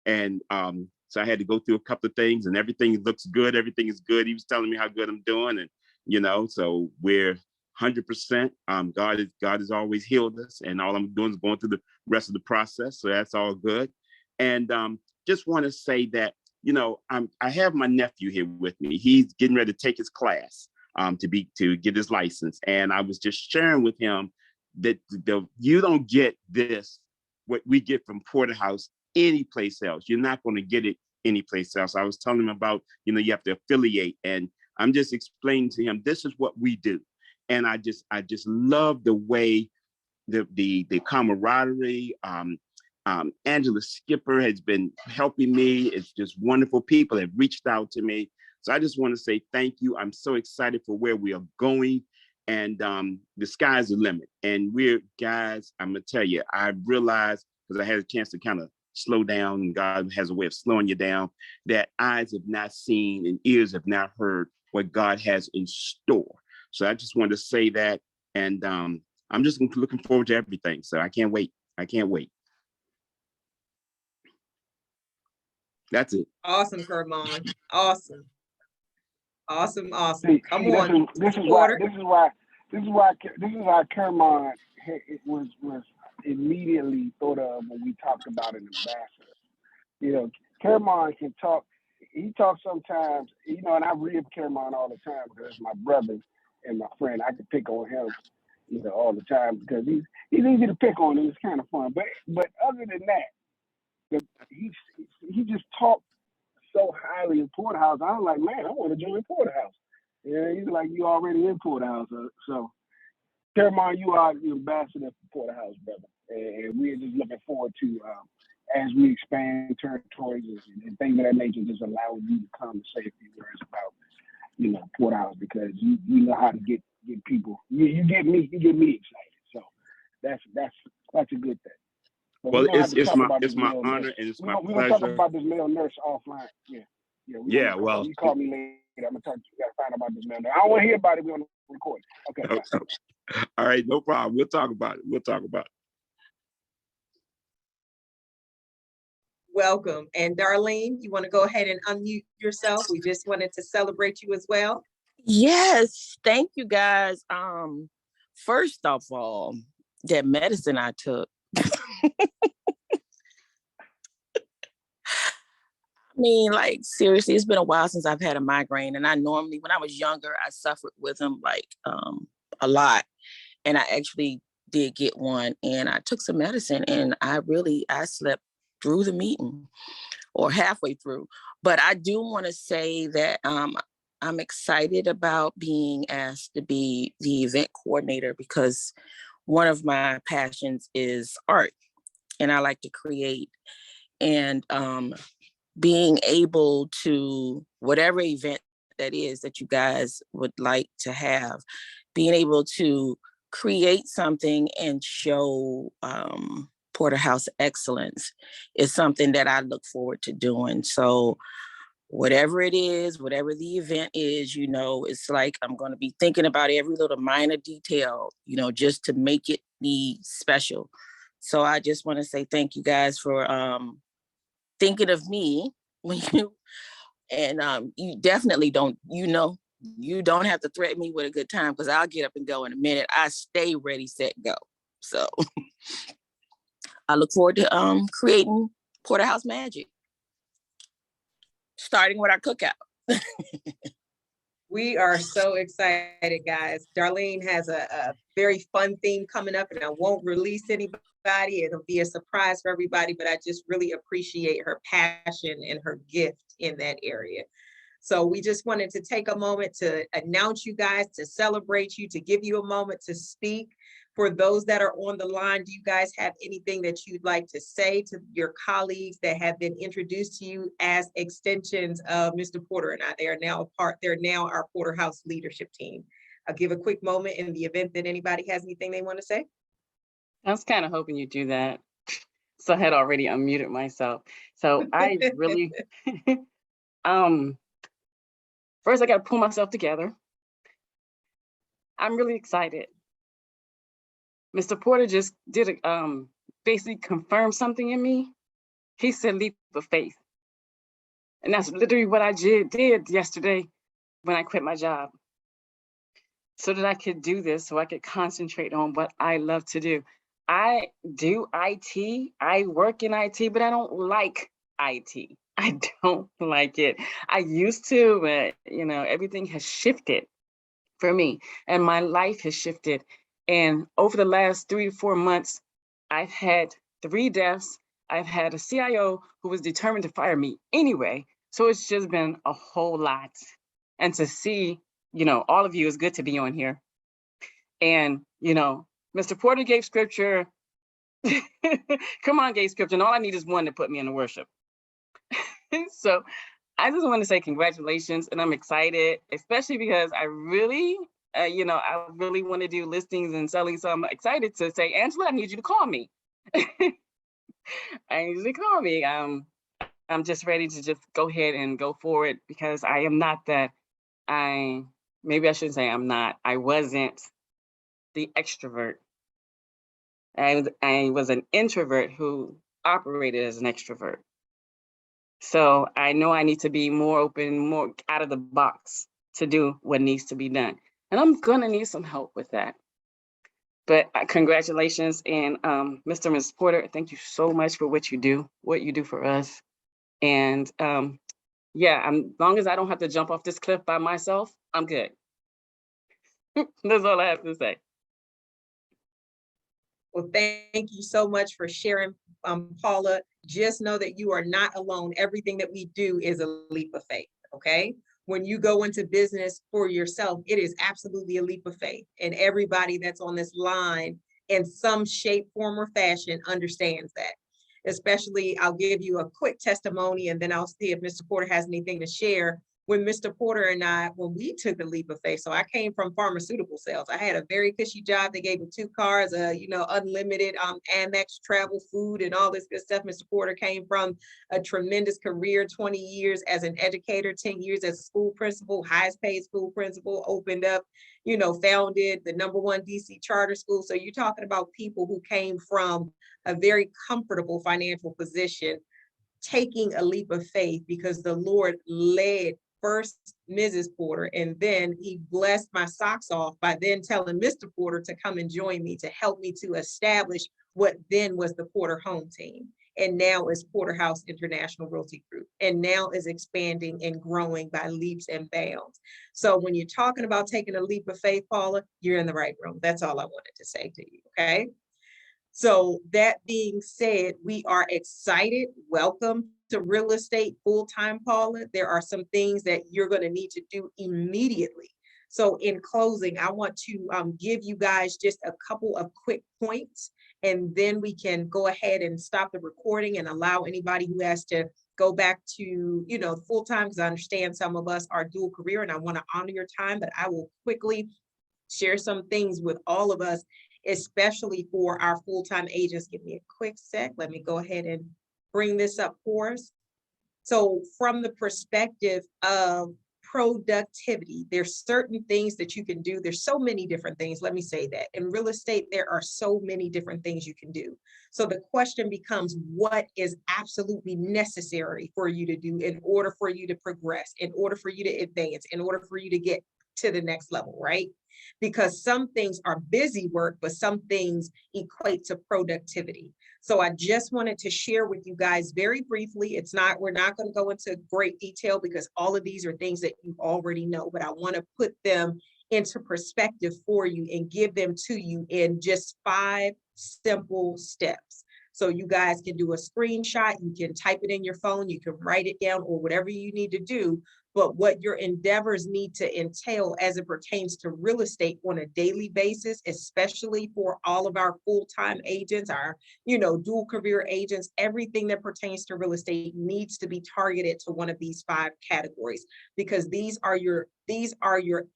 And so I had to go through a couple of things, and everything looks good. Everything is good. He was telling me how good I'm doing. And, you know, so we're 100%. God has always healed us. And all I'm doing is going through the rest of the process. So that's all good. And just want to say that, you know, I have my nephew here with me. He's getting ready to take his class to get his license. And I was just sharing with him that you don't get this, what we get from Porterhouse, anyplace else. You're not going to get it anyplace else. I was telling him about, you know, you have to affiliate, and I'm just explaining to him, this is what we do. And I just love the way the camaraderie. Angela Skipper has been helping me. It's just wonderful. People have reached out to me. So I just want to say thank you. I'm so excited for where we are going. And the sky's the limit. And we're, guys, I'm going to tell you, I realized, because I had a chance to kind of slow down, and God has a way of slowing you down, that eyes have not seen and ears have not heard what God has in store. So I just wanted to say that. And I'm just looking forward to everything. So I can't wait. I can't wait. That's it. Awesome, Kermon. Awesome. Awesome. See, Come this on. is Porter. why Kermon it was immediately thought of when we talked about an ambassador. You know, Kermon can talk. He talks sometimes, you know, and I read Kermon all the time because it's my brother and my friend. I can pick on him, you know, all the time because he's easy to pick on, and it's kind of fun. But other than that, he just talked so highly of Porterhouse. I was like, man, I want to join Porterhouse. Yeah, he's like, you already in Porterhouse. So, Kermon, you are the ambassador for Porterhouse, brother. And we're just looking forward to, as we expand territories and things of that nature, just allowing you to come and say a few words about, you know, Porterhouse, because you know how to get people. You get me excited. So that's a good thing. But Well, it's it's my honor and it's my we're gonna talk pleasure. about this male nurse offline. Yeah. Well, you call me later. I'm gonna talk to you. Gotta find out about this male nurse. I don't want to hear about it. We're on the record. Okay. All right, no problem. We'll talk about it. Welcome. And Darlene, you want to go ahead and unmute yourself? We just wanted to celebrate you as well. Yes, thank you guys. First of all, that medicine I took. I mean, like, seriously, it's been a while since I've had a migraine. And I normally, when I was younger, I suffered with them like a lot. And I actually did get one, and I took some medicine, and I slept through the meeting or halfway through. But I do want to say that I'm excited about being asked to be the event coordinator, because one of my passions is art, and I like to create. And being able to, whatever event that is that you guys would like to have, being able to create something and show Porterhouse excellence is something that I look forward to doing. So whatever it is, whatever the event is, you know, it's like I'm going to be thinking about every little minor detail, you know, just to make it be special. So I just want to say thank you guys for thinking of me when you, and you definitely don't, you know, you don't have to threaten me with a good time, because I'll get up and go in a minute. I stay ready, set, go. So I look forward to creating Porterhouse magic, starting with our cookout. We are so excited, guys. Darlene has a very fun theme coming up, and I won't release anybody. It'll be a surprise for everybody, but I just really appreciate her passion and her gift in that area. So we just wanted to take a moment to announce you guys, to celebrate you, to give you a moment to speak. For those that are on the line, do you guys have anything that you'd like to say to your colleagues that have been introduced to you as extensions of Mr. Porter and I? They're now our Porterhouse leadership team. I'll give a quick moment in the event that anybody has anything they want to say. I was kind of hoping you'd do that. So I had already unmuted myself. So I really, first I got to pull myself together. I'm really excited Mr. Porter just did basically confirm something in me. He said leap of faith. And that's literally what I did yesterday when I quit my job, so that I could do this, so I could concentrate on what I love to do. I do IT, I work in IT, but I don't like IT. I don't like it. I used to, but everything has shifted for me, and my life has shifted. And over the last 3 to 4 months, I've had 3 deaths. I've had a CIO who was determined to fire me anyway. So it's just been a whole lot. And to see, all of you, is good to be on here. And, Mr. Porter gave scripture. Come on, gave scripture. And all I need is one to put me in the worship. So I just want to say congratulations, and I'm excited, especially because I really want to do listings and selling. So I'm excited to say, Angela, I need you to call me. I need you to call me. I'm just ready to just go ahead and go forward, because I am not that. Maybe I shouldn't say I'm not. I wasn't the extrovert. I was an introvert who operated as an extrovert. So I know I need to be more open, more out of the box to do what needs to be done. And I'm gonna need some help with that. But congratulations, and Mr. and Ms. Porter, thank you so much for what you do for us. And yeah, as long as I don't have to jump off this cliff by myself, I'm good. That's all I have to say. Well, thank you so much for sharing, Paula. Just know that you are not alone. Everything that we do is a leap of faith, okay? When you go into business for yourself, it is absolutely a leap of faith. And everybody that's on this line in some shape, form, or fashion understands that. Especially, I'll give you a quick testimony, and then I'll see if Mr. Porter has anything to share. When Mr. Porter and I, when we took the leap of faith, so I came from pharmaceutical sales. I had a very cushy job. They gave me 2 cars, unlimited Amex travel, food, and all this good stuff. Mr. Porter came from a tremendous career, 20 years as an educator, 10 years as a school principal, highest paid school principal, opened up, founded the #1 DC charter school. So you're talking about people who came from a very comfortable financial position, taking a leap of faith because the Lord led first Mrs. Porter, and then he blessed my socks off by then telling Mr. Porter to come and join me to help me to establish what then was the Porter Home Team. And now is Porterhouse International Realty Group, and now is expanding and growing by leaps and bounds. So when you're talking about taking a leap of faith, Paula, you're in the right room. That's all I wanted to say to you, okay? So that being said, we are excited. Welcome to Real Estate Full-Time, Paula. There are some things that you're going to need to do immediately. So in closing, I want to give you guys just a couple of quick points, and then we can go ahead and stop the recording and allow anybody who has to go back to, full-time, because I understand some of us are dual career and I want to honor your time, but I will quickly share some things with all of us, especially for our full-time agents. Give me a quick sec. Let me go ahead and bring this up for us. So from the perspective of productivity, there's certain things that you can do. There's so many different things. Let me say that. In real estate, there are so many different things you can do. So the question becomes, what is absolutely necessary for you to do in order for you to progress, in order for you to advance, in order for you to get to the next level, right? Because some things are busy work, but some things equate to productivity. So I just wanted to share with you guys very briefly. We're not going to go into great detail because all of these are things that you already know, but I want to put them into perspective for you and give them to you in just 5 simple steps. So you guys can do a screenshot, you can type it in your phone, you can write it down, or whatever you need to do. But what your endeavors need to entail as it pertains to real estate on a daily basis, especially for all of our full-time agents, our, dual career agents, everything that pertains to real estate needs to be targeted to one of these 5 categories, because these are your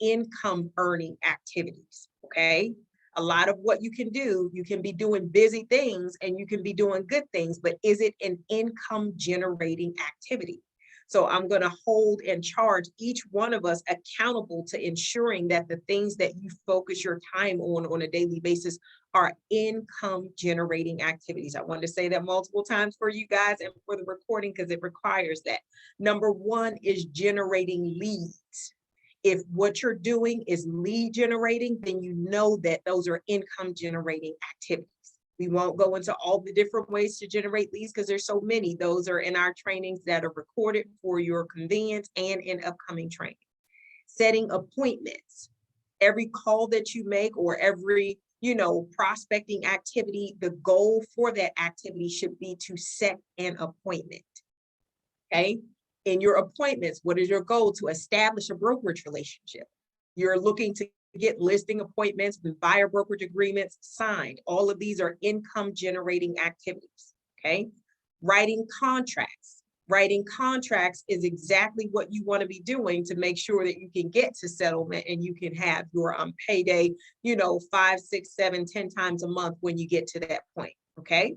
income earning activities, okay? A lot of what you can do, you can be doing busy things and you can be doing good things, but is it an income generating activity? So I'm going to hold and charge each one of us accountable to ensuring that the things that you focus your time on a daily basis are income generating activities. I wanted to say that multiple times for you guys and for the recording because it requires that. Number one is generating leads. If what you're doing is lead generating, then you know that those are income generating activities. We won't go into all the different ways to generate leads because there's so many. Those are in our trainings that are recorded for your convenience and in upcoming training. Setting appointments. Every call that you make or every, prospecting activity, the goal for that activity should be to set an appointment. Okay. In your appointments, what is your goal? To establish a brokerage relationship. You're looking to get listing appointments and buyer brokerage agreements signed. All of these are income generating activities. Okay. Writing contracts. Writing contracts is exactly what you want to be doing to make sure that you can get to settlement and you can have your payday, 5, 6, 7, 10 times a month when you get to that point. Okay.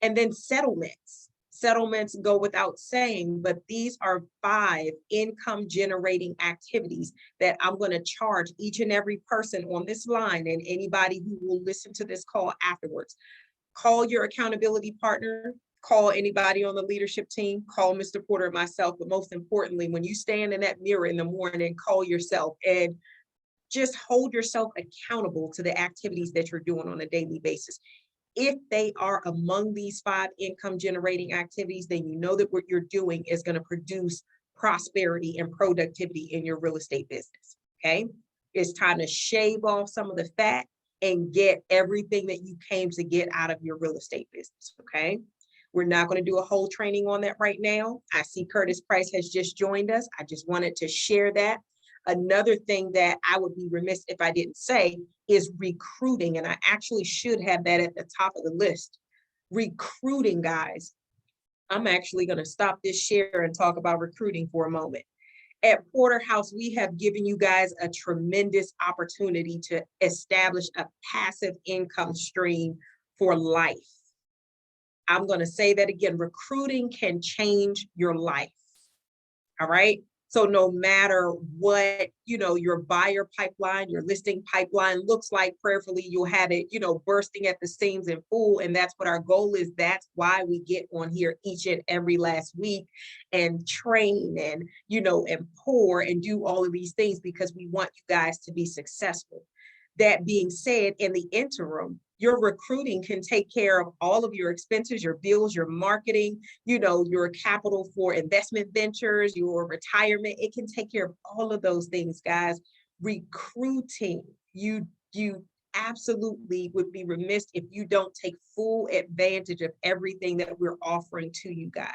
And then settlements. Settlements go without saying, but these are 5 income generating activities that I'm going to charge each and every person on this line and anybody who will listen to this call afterwards. Call your accountability partner, call anybody on the leadership team, call Mr. Porter and myself, but most importantly, when you stand in that mirror in the morning, call yourself and just hold yourself accountable to the activities that you're doing on a daily basis. If they are among these 5 income generating activities, then you know that what you're doing is going to produce prosperity and productivity in your real estate business. Okay. It's time to shave off some of the fat and get everything that you came to get out of your real estate business. Okay. We're not going to do a whole training on that right now. I see Curtis Price has just joined us. I just wanted to share that. Another thing that I would be remiss if I didn't say is recruiting. And I actually should have that at the top of the list. Recruiting, guys. I'm actually going to stop this share and talk about recruiting for a moment. At Porterhouse, we have given you guys a tremendous opportunity to establish a passive income stream for life. I'm going to say that again. Recruiting can change your life. All right. So no matter what, your buyer pipeline, your listing pipeline looks like, prayerfully, you'll have it, bursting at the seams in full. And that's what our goal is. That's why we get on here each and every last week and train and, and pour and do all of these things because we want you guys to be successful. That being said, in the interim, your recruiting can take care of all of your expenses, your bills, your marketing, your capital for investment ventures, your retirement. It can take care of all of those things, guys. Recruiting, you absolutely would be remiss if you don't take full advantage of everything that we're offering to you guys.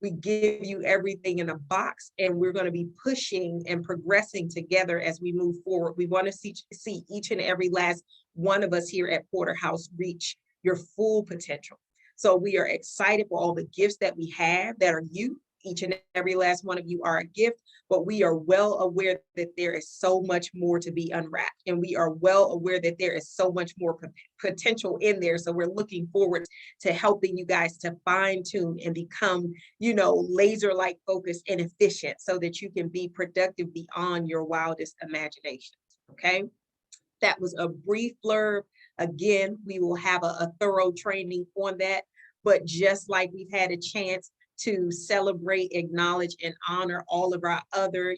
We give you everything in a box, and we're going to be pushing and progressing together as we move forward. We want to see each and every last one of us here at Porterhouse reach your full potential. So we are excited for all the gifts that we have that are you. Each and every last one of you are a gift, but we are well aware that there is so much more to be unwrapped. And we are well aware that there is so much more potential in there. So we're looking forward to helping you guys to fine tune and become, laser-like focused and efficient so that you can be productive beyond your wildest imaginations. Okay. That was a brief blurb. Again, we will have a thorough training on that. But just like we've had a chance to celebrate, acknowledge, and honor all of our other,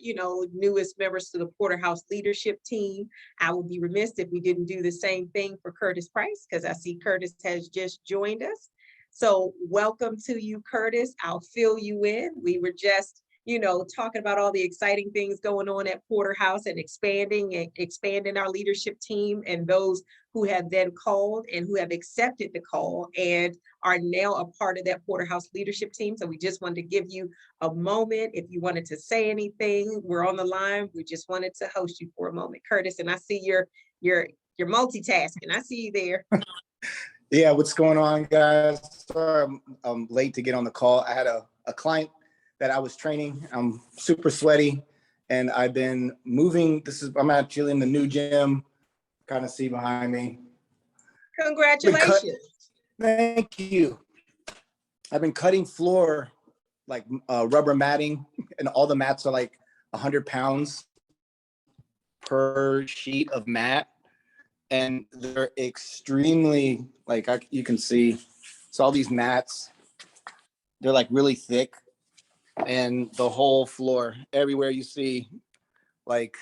newest members to the Porterhouse leadership team, I would be remiss if we didn't do the same thing for Curtis Price, because I see Curtis has just joined us. So welcome to you, Curtis. I'll fill you in. We were just talking about all the exciting things going on at Porterhouse and expanding our leadership team and those who have then called and who have accepted the call and are now a part of that Porterhouse leadership team. So we just wanted to give you a moment. If you wanted to say anything, we're on the line. We just wanted to host you for a moment, Curtis. And I see you're multitasking. I see you there. Yeah, what's going on, guys? Sorry, I'm late to get on the call. I had a client that I was training. I'm super sweaty, and I've been moving. I'm actually in the new gym. Kind of see behind me. Congratulations. Thank you. I've been cutting floor like rubber matting, and all the mats are like 100 pounds per sheet of mat. And they're extremely, like you can see, so all these mats, they're like really thick, and the whole floor, everywhere you see, like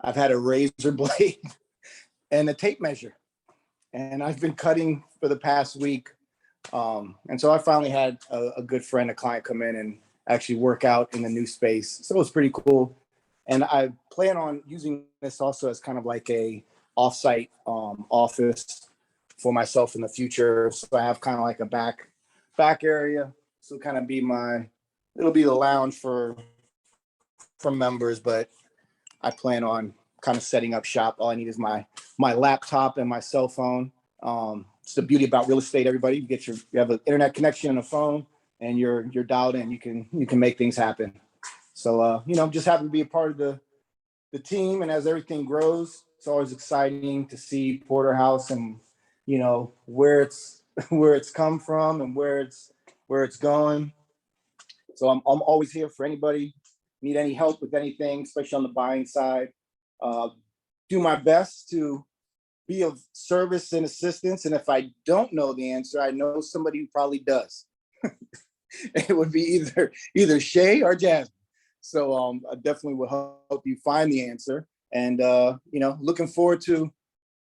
I've had a razor blade and a tape measure, and I've been cutting for the past week. And so I finally had a good friend, a client, come in and actually work out in the new space. So it was pretty cool. And I plan on using this also as kind of like a offsite office for myself in the future. So I have kind of like a back area. So kind of it'll be the lounge for members, but I plan on kind of setting up shop. All I need is my laptop and my cell phone. It's the beauty about real estate, everybody. You have an internet connection and a phone, and you're dialed in. You can make things happen. So I'm just happy to be a part of the team. And as everything grows, it's always exciting to see Porterhouse and where it's come from and where it's going. So I'm always here for anybody, need any help with anything, especially on the buying side. Do my best to be of service and assistance. And if I don't know the answer, I know somebody who probably does. It would be either Shay or Jasmine. So I definitely will help you find the answer. And looking forward to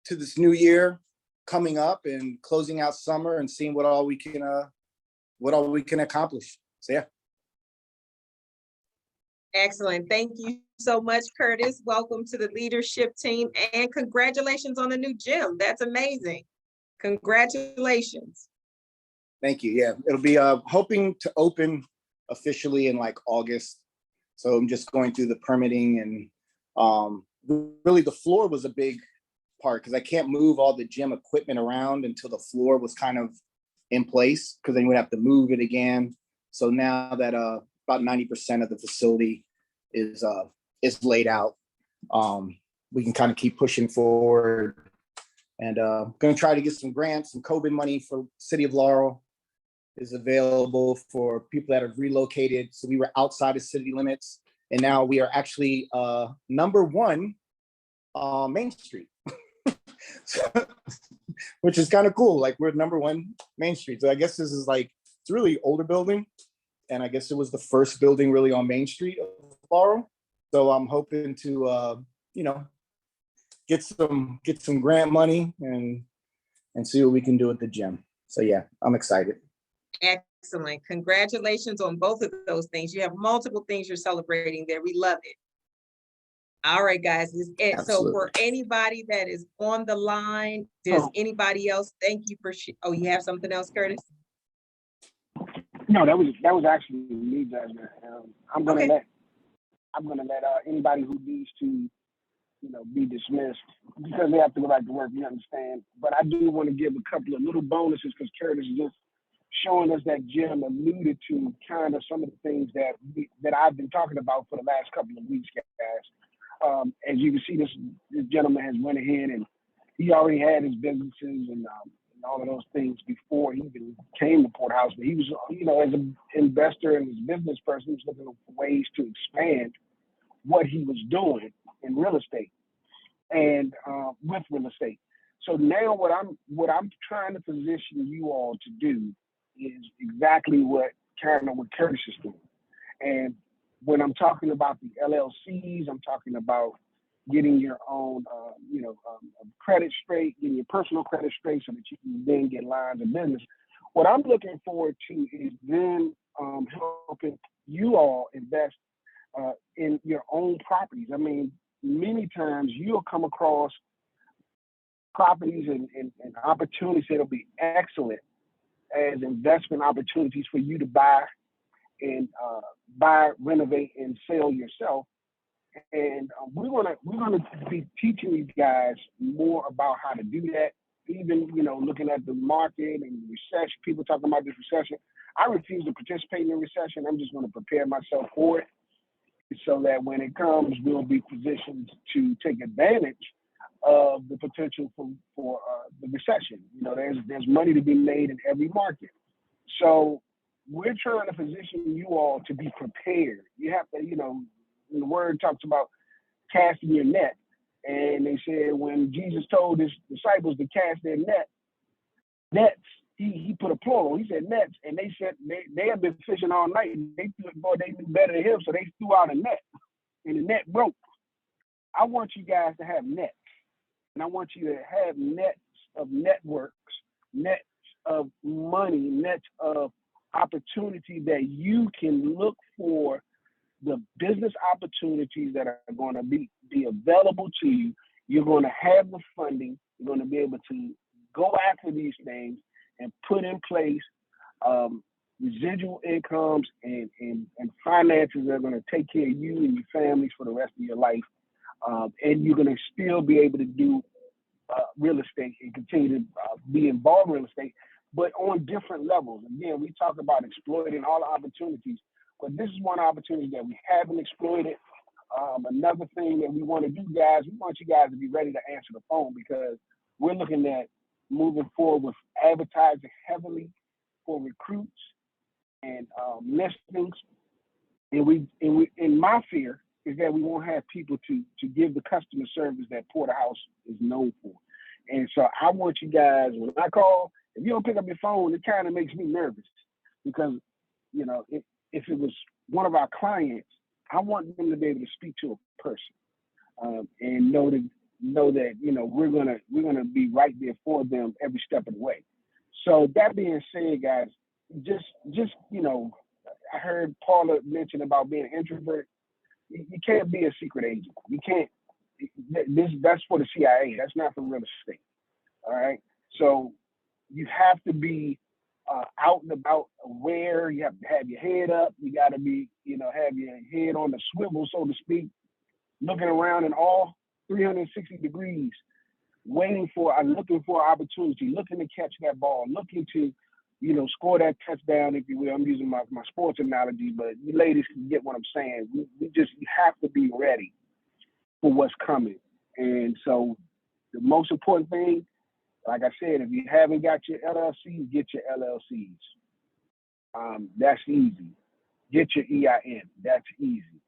this new year coming up and closing out summer and seeing what all we can accomplish. So yeah. Excellent. Thank you so much, Curtis. Welcome to the leadership team, and congratulations on the new gym. That's amazing. Congratulations. Thank you. Yeah, it'll be hoping to open officially in like August. So I'm just going through the permitting, and really the floor was a big part because I can't move all the gym equipment around until the floor was kind of in place, because then you would have to move it again. So now that about 90% of the facility is laid out, we can kind of keep pushing forward, and going to try to get some grants. Some COVID money for City of Laurel is available for people that have relocated. So we were outside of city limits, and now we are actually number one Main Street, which is kind of cool. Like, we're number one Main Street. So I guess this is like, it's really older building. And I guess it was the first building really on Main Street of Laurel. So I'm hoping to, get some grant money and see what we can do at the gym. So yeah, I'm excited. Excellent. Congratulations on both of those things. You have multiple things you're celebrating there. We love it. All right, guys. So for anybody that is on the line, does anybody else? Thank you for. You have something else, Curtis? No, that was actually me, Jasmine. I'm gonna let anybody who needs to, be dismissed because they have to go back to work. You understand? But I do want to give a couple of little bonuses because Curtis just showing us that Jim alluded to kind of some of the things that I've been talking about for the last couple of weeks, guys. As you can see, this gentleman has went ahead and he already had his businesses and all of those things before he even came to Porterhouse. But he was, as an investor and as a business person, he was looking for ways to expand what he was doing in real estate and with real estate. So now what I'm trying to position you all to do is exactly what Curtis is doing. And when I'm talking about the LLCs, I'm talking about getting your own, credit straight, getting your personal credit straight so that you can then get lines of business. What I'm looking forward to is then helping you all invest in your own properties. I mean, many times you'll come across properties and opportunities that'll be excellent as investment opportunities for you to buy and renovate, and sell yourself. And we're gonna be teaching you guys more about how to do that. Even looking at the market and recession, people talking about this recession. I refuse to participate in a recession. I'm just going to prepare myself for it, so that when it comes, we'll be positioned to take advantage of the potential for the recession. There's money to be made in every market. So we're trying to position you all to be prepared. You have to, the word talks about casting your net. And they said when Jesus told his disciples to cast their nets, he put a plural. He said nets, and they said they have been fishing all night. They thought they knew better than him, so they threw out a net, and the net broke. I want you guys to have nets, and I want you to have nets of networks, nets of money, nets of opportunity that you can look for the business opportunities that are going to be available to you. You're going to have the funding. You're going to be able to go after these things and put in place residual incomes and finances that are going to take care of you and your families for the rest of your life. And you're going to still be able to do real estate and continue to be involved in real estate, but on different levels. Again, we talk about exploiting all the opportunities, but this is one opportunity that we haven't exploited. Another thing that we want to do, guys, we want you guys to be ready to answer the phone, because we're looking at moving forward with advertising heavily for recruits and listings. And my fear is that we won't have people to give the customer service that Porterhouse is known for. And so I want you guys, when I call, if you don't pick up your phone, it kind of makes me nervous, because, if it was one of our clients, I want them to be able to speak to a person and know that we're gonna be right there for them every step of the way. So that being said, guys, just I heard Paula mention about being an introvert. You can't be a secret agent. You can't. That's for the CIA. That's not for real estate. All right. So you have to be out and about, aware. You have to have your head up. You got to be, have your head on the swivel, so to speak, looking around in all 360 degrees, looking for opportunity, looking to catch that ball, looking to, score that touchdown, if you will. I'm using my sports analogy, but you ladies can get what I'm saying. You have to be ready for what's coming. And so the most important thing, like I said, if you haven't got your LLCs, get your LLCs. That's easy. Get your EIN. That's easy.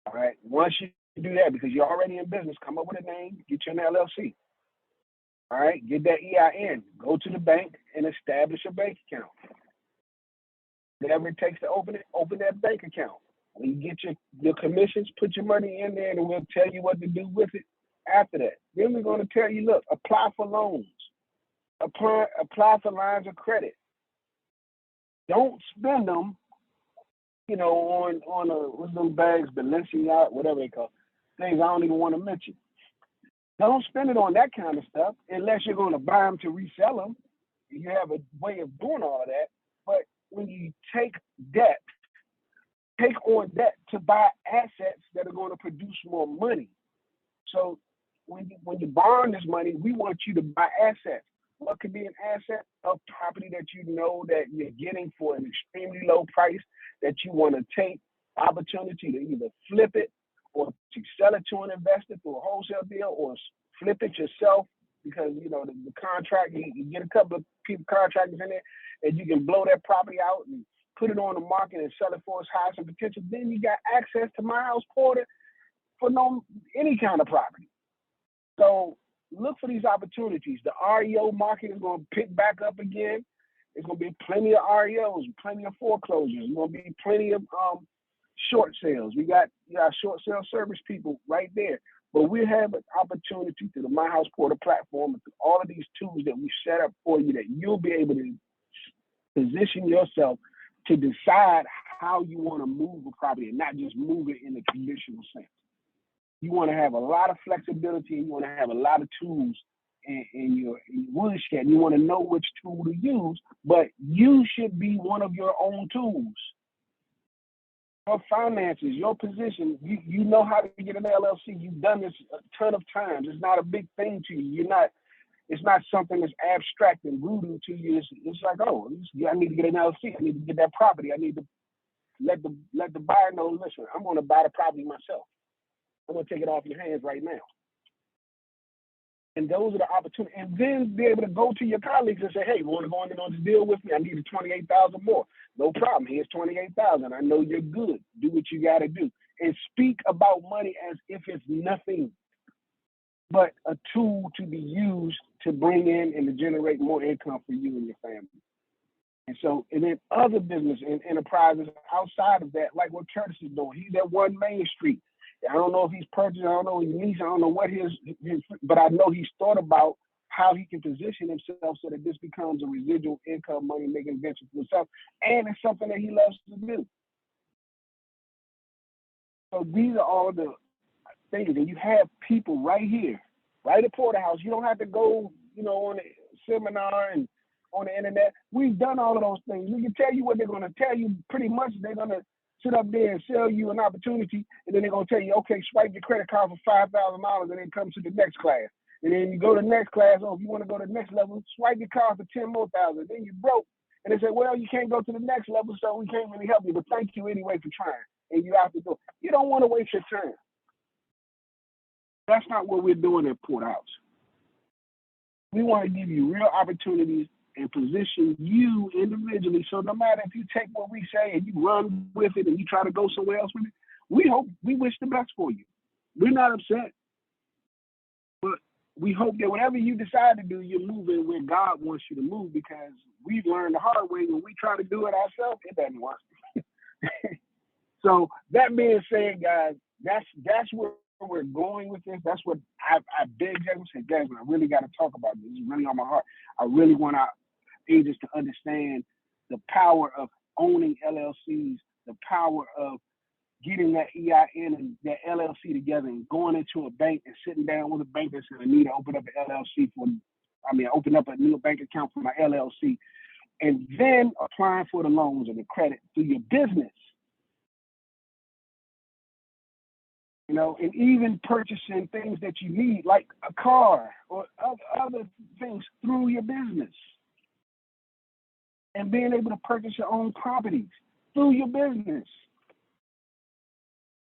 All right. Once you do that, because you're already in business, come up with a name, get you an LLC. All right. Get that EIN. Go to the bank and establish a bank account. Whatever it takes to open that bank account. When you get your commissions, put your money in there, and we'll tell you what to do with it after that. Then we're going to tell you, look, apply for loans. Apply for lines of credit. Don't spend them, on what's them bags, Balenciaga, whatever they call things I don't even want to mention. Don't spend it on that kind of stuff unless you're going to buy them to resell them. You have a way of doing all of that. But when you take on debt to buy assets that are going to produce more money. So when you borrow this money, we want you to buy assets. What could be an asset? A property that that you're getting for an extremely low price, that you want to take opportunity to either flip it or to sell it to an investor through a wholesale deal, or flip it yourself, because the contract, you get a couple of people contractors in there, and you can blow that property out and put it on the market and sell it for its highest potential. Then you got access to my house Porter for any kind of property. So look for these opportunities. The REO market is going to pick back up again. There's going to be plenty of REOs, plenty of foreclosures. There's going to be plenty of short sales. We got short sale service people right there. But we have an opportunity through the My House Porter platform, and through all of these tools that we set up for you, that you'll be able to position yourself to decide how you want to move a property, and not just move it in the traditional sense. You want to have a lot of flexibility, and you want to have a lot of tools in your woodshed. You want to know which tool to use, but you should be one of your own tools. Your finances, your position, you know how to get an LLC. You've done this a ton of times. It's not a big thing to you. It's not something that's abstract and voodoo to you. It's like, I need to get an LLC. I need to get that property. I need to let the buyer know, listen, I'm going to buy the property myself. I'm going to take it off your hands right now. And those are the opportunities. And then be able to go to your colleagues and say, hey, you want to go in on this deal with me? I need 28,000 more. No problem. Here's 28,000. I know you're good. Do what you got to do. And speak about money as if it's nothing but a tool to be used to bring in and to generate more income for you and your family. And so, and then other business and enterprises outside of that, like what Curtis is doing. He's at 1 Main Street. I don't know if he's purchased, I don't know his niece, I don't know what his, but I know he's thought about how he can position himself so that this becomes a residual income money making venture for himself. And it's something that he loves to do. So these are all the things. And you have people right here, right at Porterhouse. You don't have to go, on a seminar and on the internet. We've done all of those things. We can tell you what they're going to tell you. Pretty much they're going to sit up there and sell you an opportunity, and then they're going to tell you, okay, swipe your credit card for $5,000 and then come to the next class. And then you go to the next class, oh, if you want to go to the next level, swipe your card for 10 more thousand. Then you broke. And they say, well, you can't go to the next level, so we can't really help you, but thank you anyway for trying. And you have to go. You don't want to waste your time. That's not what we're doing at Porterhouse. We want to give you real opportunities and position you individually. So no matter if you take what we say and you run with it and you try to go somewhere else with it, we wish the best for you. We're not upset. But we hope that whatever you decide to do, you're moving where God wants you to move, because we've learned the hard way when we try to do it ourselves, it doesn't work. So that being said, guys, that's where we're going with this. That's what I begged Jasmine, said, Jasmine, I really got to talk about this. It's really on my heart. I really want our agents to understand the power of owning LLCs, the power of getting that EIN and that LLC together and going into a bank and sitting down with a bank that says, I need to open up an LLC open up a new bank account for my LLC, and then applying for the loans and the credit through your business. And even purchasing things that you need, like a car or other things through your business. And being able to purchase your own properties through your business.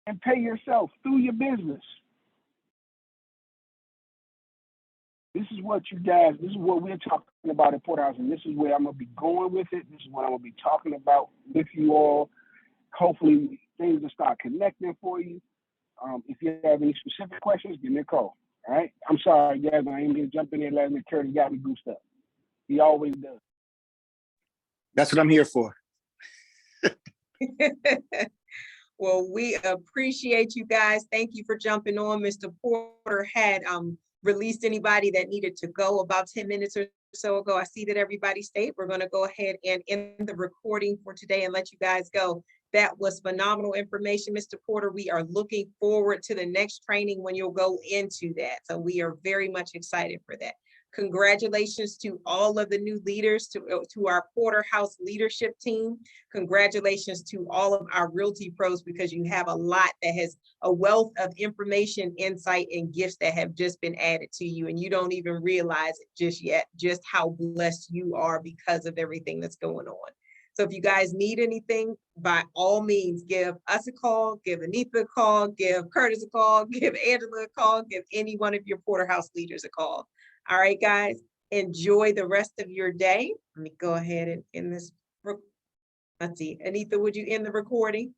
And pay yourself through your business. This is what we're talking about at Porterhouse, and this is where I'm going to be going with it. This is what I'm going to be talking about with you all. Hopefully things will start connecting for you. If you have any specific questions, give me a call. All right? I'm sorry, guys, I ain't going to jump in there and let me Curtis got me goosed up. He always does. That's what I'm here for. Well, we appreciate you guys. Thank you for jumping on. Mr. Porter had released anybody that needed to go about 10 minutes or so ago. I see that everybody stayed. We're going to go ahead and end the recording for today and let you guys go. That was phenomenal information, Mr. Porter. We are looking forward to the next training when you'll go into that. So we are very much excited for that. Congratulations to all of the new leaders, to our Porterhouse leadership team. Congratulations to all of our Realty pros, because you have a lot that has a wealth of information, insight, and gifts that have just been added to you. And you don't even realize it just yet, just how blessed you are because of everything that's going on. So if you guys need anything, by all means, give us a call, give Anita a call, give Curtis a call, give Angela a call, give any one of your Porterhouse leaders a call. All right, guys, enjoy the rest of your day. Let me go ahead and end this. Let's see, Anita, would you end the recording?